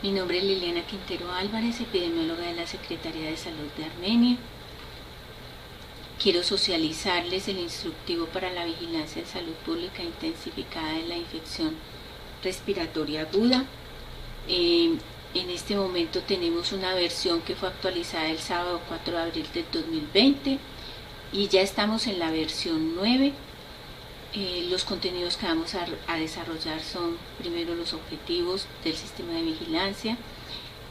Mi nombre es Liliana Quintero Álvarez, epidemióloga de la Secretaría de Salud de Armenia. Quiero socializarles el instructivo para la vigilancia de salud pública intensificada de la infección respiratoria aguda. En este momento tenemos una versión que fue actualizada el sábado 4 de abril del 2020 y ya estamos en la versión 9. Los contenidos que vamos a desarrollar son primero los objetivos del sistema de vigilancia,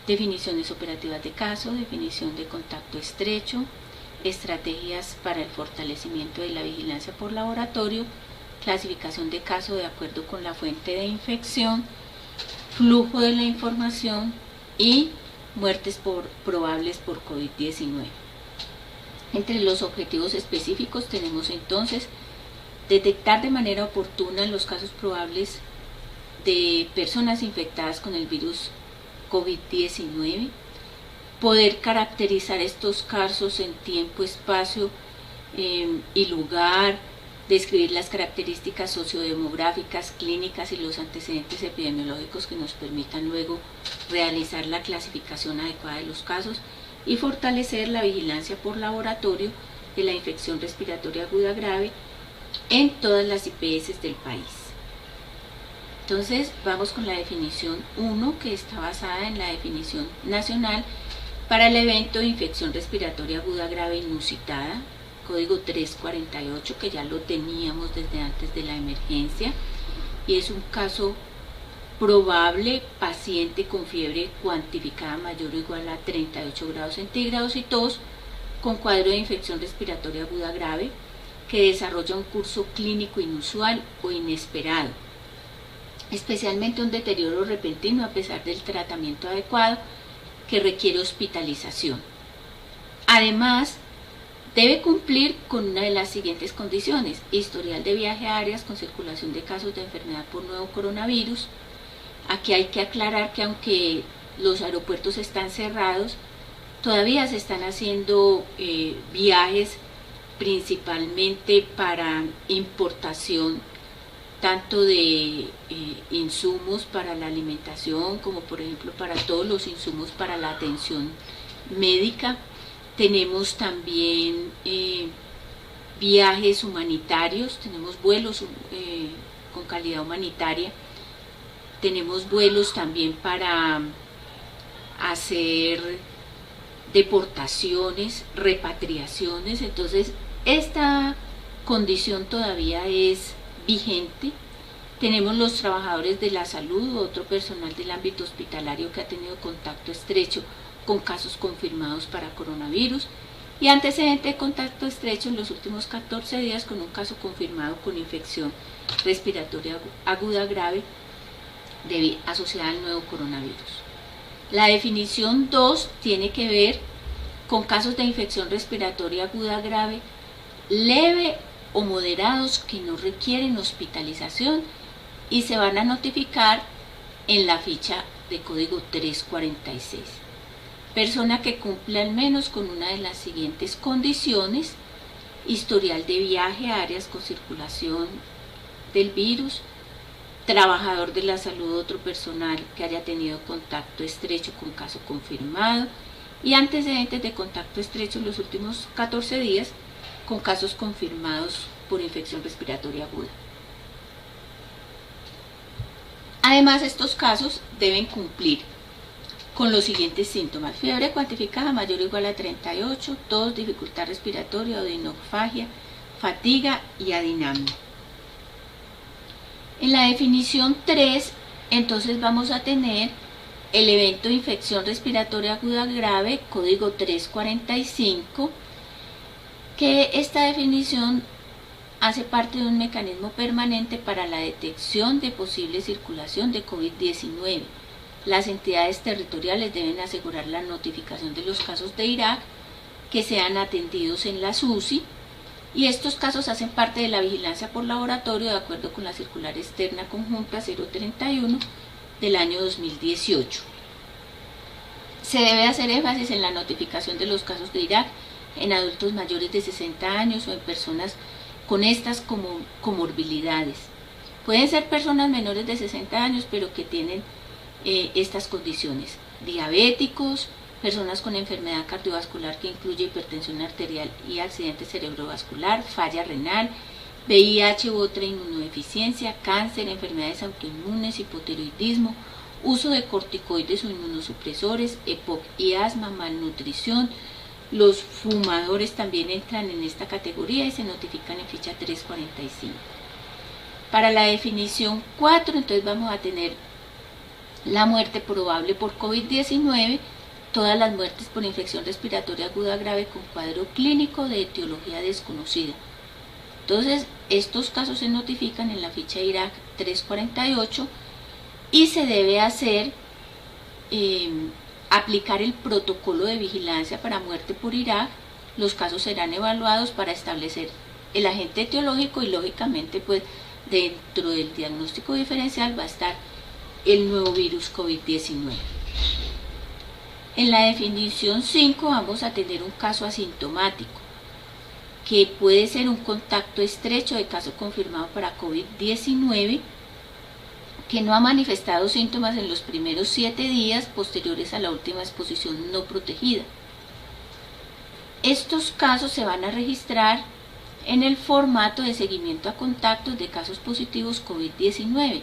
definiciones operativas de caso, definición de contacto estrecho, estrategias para el fortalecimiento de la vigilancia por laboratorio, clasificación de caso de acuerdo con la fuente de infección, flujo de la información y muertes probables por COVID-19. Entre los objetivos específicos tenemos entonces detectar de manera oportuna los casos probables de personas infectadas con el virus COVID-19, poder caracterizar estos casos en tiempo, espacio y lugar, describir las características sociodemográficas, clínicas y los antecedentes epidemiológicos que nos permitan luego realizar la clasificación adecuada de los casos y fortalecer la vigilancia por laboratorio de la infección respiratoria aguda grave en todas las IPS del país. Entonces vamos con la definición 1, que está basada en la definición nacional para el evento de infección respiratoria aguda grave inusitada, código 348, que ya lo teníamos desde antes de la emergencia, y es un caso probable, paciente con fiebre cuantificada mayor o igual a 38 grados centígrados y tos, con cuadro de infección respiratoria aguda grave, que desarrolla un curso clínico inusual o inesperado, especialmente un deterioro repentino a pesar del tratamiento adecuado, que requiere hospitalización. Además, debe cumplir con una de las siguientes condiciones: historial de viaje a áreas con circulación de casos de enfermedad por nuevo coronavirus. Aquí hay que aclarar que aunque los aeropuertos están cerrados, todavía se están haciendo viajes principalmente para importación tanto de insumos para la alimentación como por ejemplo para todos los insumos para la atención médica. Tenemos también viajes humanitarios, tenemos vuelos con calidad humanitaria, tenemos vuelos también para hacer deportaciones, repatriaciones. Entonces esta condición todavía es vigente. Tenemos los trabajadores de la salud, otro personal del ámbito hospitalario que ha tenido contacto estrecho con casos confirmados para coronavirus y antecedente de contacto estrecho en los últimos 14 días con un caso confirmado con infección respiratoria aguda grave asociada al nuevo coronavirus. La definición 2 tiene que ver con casos de infección respiratoria aguda grave leve o moderados que no requieren hospitalización y se van a notificar en la ficha de código 346. Persona que cumple al menos con una de las siguientes condiciones: historial de viaje a áreas con circulación del virus, trabajador de la salud o otro personal que haya tenido contacto estrecho con caso confirmado y antecedentes de contacto estrecho en los últimos 14 días con casos confirmados por infección respiratoria aguda. Además, estos casos deben cumplir con los siguientes síntomas: fiebre cuantificada mayor o igual a 38, tos, dificultad respiratoria, odinofagia, fatiga y adinamia. En la definición 3, entonces vamos a tener el evento de infección respiratoria aguda grave, código 345, que esta definición hace parte de un mecanismo permanente para la detección de posible circulación de COVID-19. Las entidades territoriales deben asegurar la notificación de los casos de Irak que sean atendidos en la SUSI, y estos casos hacen parte de la vigilancia por laboratorio de acuerdo con la circular externa conjunta 031 del año 2018. Se debe hacer énfasis en la notificación de los casos de Irak en adultos mayores de 60 años o en personas con estas comorbilidades. Pueden ser personas menores de 60 años pero que tienen estas condiciones: diabéticos, personas con enfermedad cardiovascular que incluye hipertensión arterial y accidente cerebrovascular, falla renal, VIH u otra inmunodeficiencia, cáncer, enfermedades autoinmunes, hipotiroidismo, uso de corticoides o inmunosupresores, EPOC y asma, malnutrición. Los fumadores también entran en esta categoría y se notifican en ficha 345. Para la definición 4, entonces vamos a tener la muerte probable por COVID-19, todas las muertes por infección respiratoria aguda grave con cuadro clínico de etiología desconocida. Entonces, estos casos se notifican en la ficha IRAC 348 y se debe hacer, aplicar el protocolo de vigilancia para muerte por IRAC. Los casos serán evaluados para establecer el agente etiológico y lógicamente pues dentro del diagnóstico diferencial va a estar el nuevo virus COVID-19. En la definición 5 vamos a tener un caso asintomático, que puede ser un contacto estrecho de caso confirmado para COVID-19, que no ha manifestado síntomas en los primeros 7 días posteriores a la última exposición no protegida. Estos casos se van a registrar en el formato de seguimiento a contactos de casos positivos COVID-19.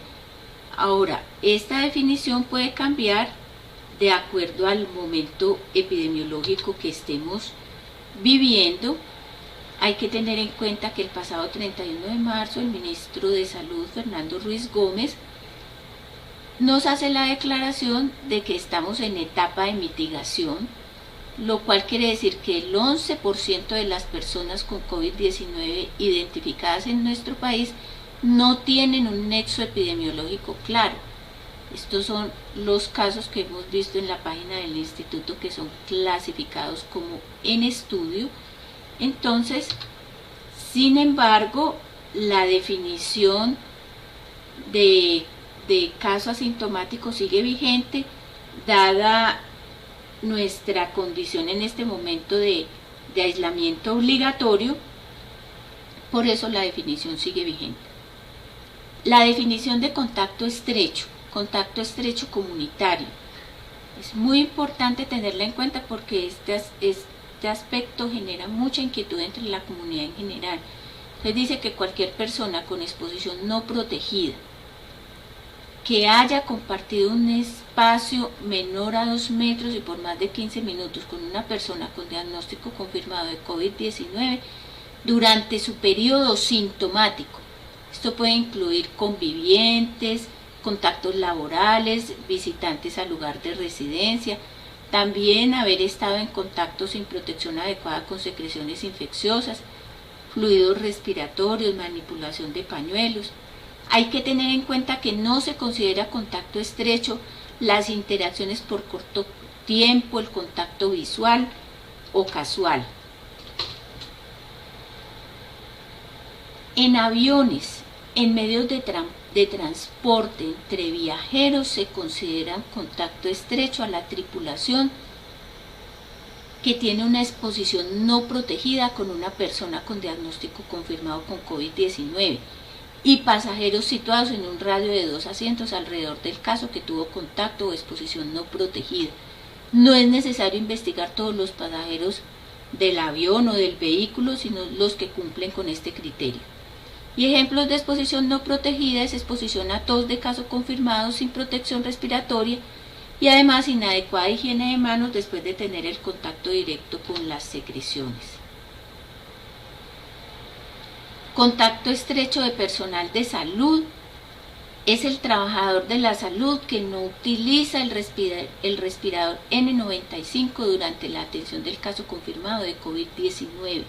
Ahora, esta definición puede cambiar de acuerdo al momento epidemiológico que estemos viviendo. Hay que tener en cuenta que el pasado 31 de marzo el ministro de Salud, Fernando Ruiz Gómez, nos hace la declaración de que estamos en etapa de mitigación, lo cual quiere decir que el 11% de las personas con COVID-19 identificadas en nuestro país no tienen un nexo epidemiológico claro. Estos son los casos que hemos visto en la página del instituto, que son clasificados como en estudio. Entonces, sin embargo, la definición de caso asintomático sigue vigente, dada nuestra condición en este momento de aislamiento obligatorio. Por eso la definición sigue vigente. La definición de contacto estrecho comunitario, es muy importante tenerla en cuenta porque este aspecto genera mucha inquietud entre la comunidad en general. Entonces dice que cualquier persona con exposición no protegida que haya compartido un espacio menor a 2 metros y por más de 15 minutos con una persona con diagnóstico confirmado de COVID-19 durante su periodo sintomático. Esto puede incluir convivientes, contactos laborales, visitantes al lugar de residencia, también haber estado en contacto sin protección adecuada con secreciones infecciosas, fluidos respiratorios, manipulación de pañuelos. Hay que tener en cuenta que no se considera contacto estrecho las interacciones por corto tiempo, el contacto visual o casual. En aviones, en medios de transporte entre viajeros se considera contacto estrecho a la tripulación que tiene una exposición no protegida con una persona con diagnóstico confirmado con COVID-19 y pasajeros situados en un radio de 2 asientos alrededor del caso que tuvo contacto o exposición no protegida. No es necesario investigar todos los pasajeros del avión o del vehículo, sino los que cumplen con este criterio. Y ejemplos de exposición no protegida es exposición a tos de caso confirmado sin protección respiratoria y además inadecuada higiene de manos después de tener el contacto directo con las secreciones. Contacto estrecho de personal de salud es el trabajador de la salud que no utiliza el respirador N95 durante la atención del caso confirmado de COVID-19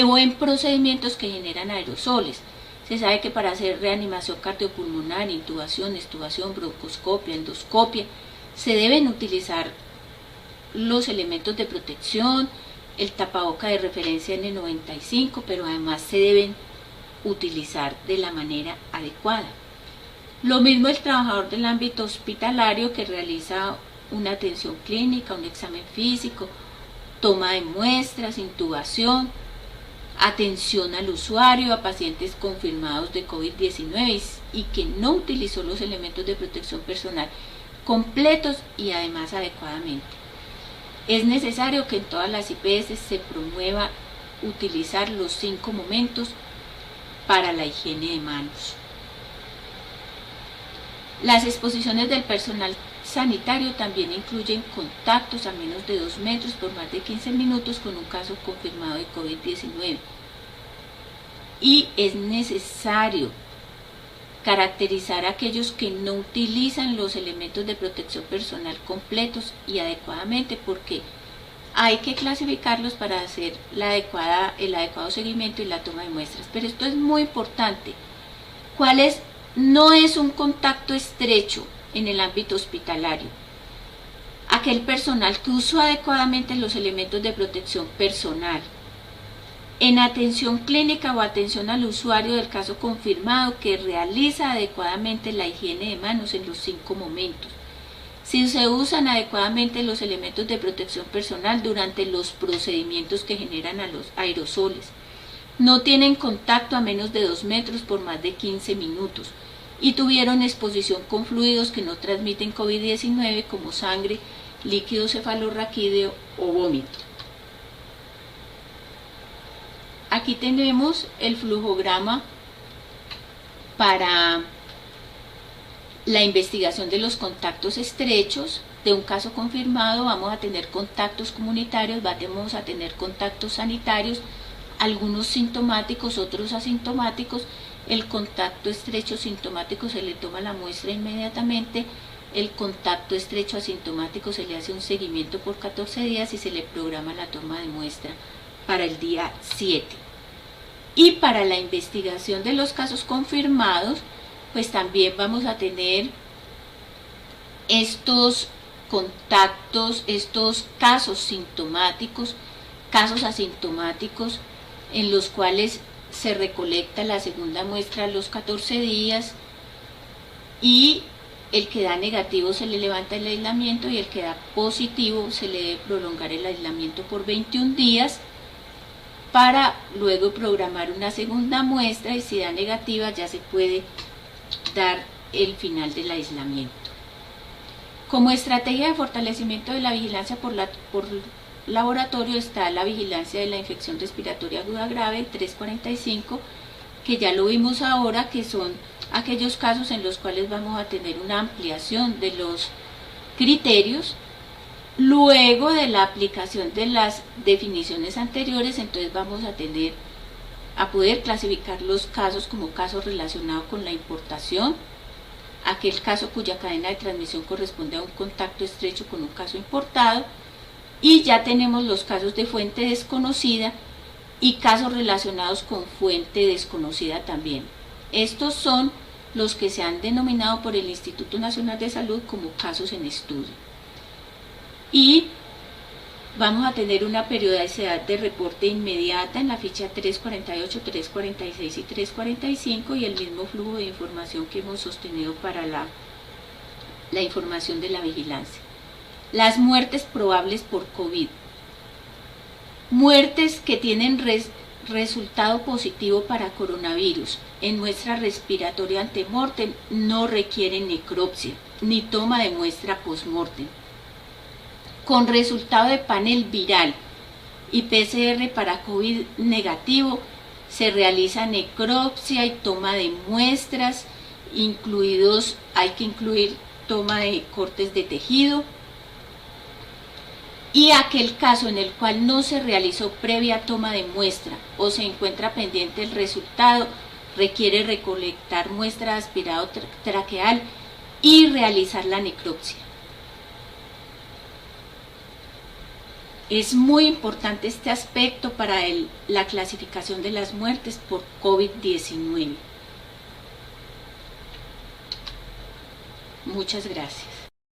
o en procedimientos que generan aerosoles. Se sabe que para hacer reanimación cardiopulmonar, intubación, extubación, broncoscopia, endoscopia, se deben utilizar los elementos de protección, el tapaboca de referencia N95, pero además se deben utilizar de la manera adecuada. Lo mismo el trabajador del ámbito hospitalario que realiza una atención clínica, un examen físico, toma de muestras, intubación, atención al usuario, a pacientes confirmados de COVID-19 y que no utilizó los elementos de protección personal completos y además adecuadamente. Es necesario que en todas las IPS se promueva utilizar los 5 momentos para la higiene de manos. Las exposiciones del personal sanitario también incluyen contactos a menos de 2 metros por más de 15 minutos con un caso confirmado de COVID-19. Y es necesario caracterizar a aquellos que no utilizan los elementos de protección personal completos y adecuadamente, porque hay que clasificarlos para hacer el adecuado seguimiento y la toma de muestras. Pero esto es muy importante. No es un contacto estrecho en el ámbito hospitalario. Aquel personal que usó adecuadamente los elementos de protección personal. En atención clínica o atención al usuario del caso confirmado que realiza adecuadamente la higiene de manos en los 5 momentos. Si se usan adecuadamente los elementos de protección personal durante los procedimientos que generan a los aerosoles. No tienen contacto a menos de 2 metros por más de 15 minutos y tuvieron exposición con fluidos que no transmiten COVID-19 como sangre, líquido cefalorraquídeo o vómito. Aquí tenemos el flujograma para la investigación de los contactos estrechos. De un caso confirmado vamos a tener contactos comunitarios, vamos a tener contactos sanitarios, algunos sintomáticos, otros asintomáticos. El contacto estrecho sintomático se le toma la muestra inmediatamente, el contacto estrecho asintomático se le hace un seguimiento por 14 días y se le programa la toma de muestra para el día 7. Y para la investigación de los casos confirmados, pues también vamos a tener estos contactos, estos casos sintomáticos, casos asintomáticos, en los cuales se recolecta la segunda muestra a los 14 días y el que da negativo se le levanta el aislamiento y el que da positivo se le debe prolongar el aislamiento por 21 días para luego programar una segunda muestra y si da negativa ya se puede dar el final del aislamiento. Como estrategia de fortalecimiento de la vigilancia por laboratorio está la vigilancia de la infección respiratoria aguda grave 345, que ya lo vimos ahora, que son aquellos casos en los cuales vamos a tener una ampliación de los criterios. Luego de la aplicación de las definiciones anteriores, entonces vamos a poder clasificar los casos como casos relacionados con la importación, aquel caso cuya cadena de transmisión corresponde a un contacto estrecho con un caso importado, y ya tenemos los casos de fuente desconocida y casos relacionados con fuente desconocida también. Estos son los que se han denominado por el Instituto Nacional de Salud como casos en estudio. Y vamos a tener una periodicidad de reporte inmediata en la ficha 348, 346 y 345 y el mismo flujo de información que hemos sostenido para la información de la vigilancia. Las muertes probables por COVID. Muertes que tienen resultado positivo para coronavirus en muestra respiratoria antemortem no requieren necropsia ni toma de muestra postmortem. Con resultado de panel viral y PCR para COVID negativo, se realiza necropsia y toma de muestras, hay que incluir toma de cortes de tejido. Y aquel caso en el cual no se realizó previa toma de muestra o se encuentra pendiente el resultado, requiere recolectar muestra de aspirado traqueal y realizar la necropsia. Es muy importante este aspecto para la clasificación de las muertes por COVID-19. Muchas gracias.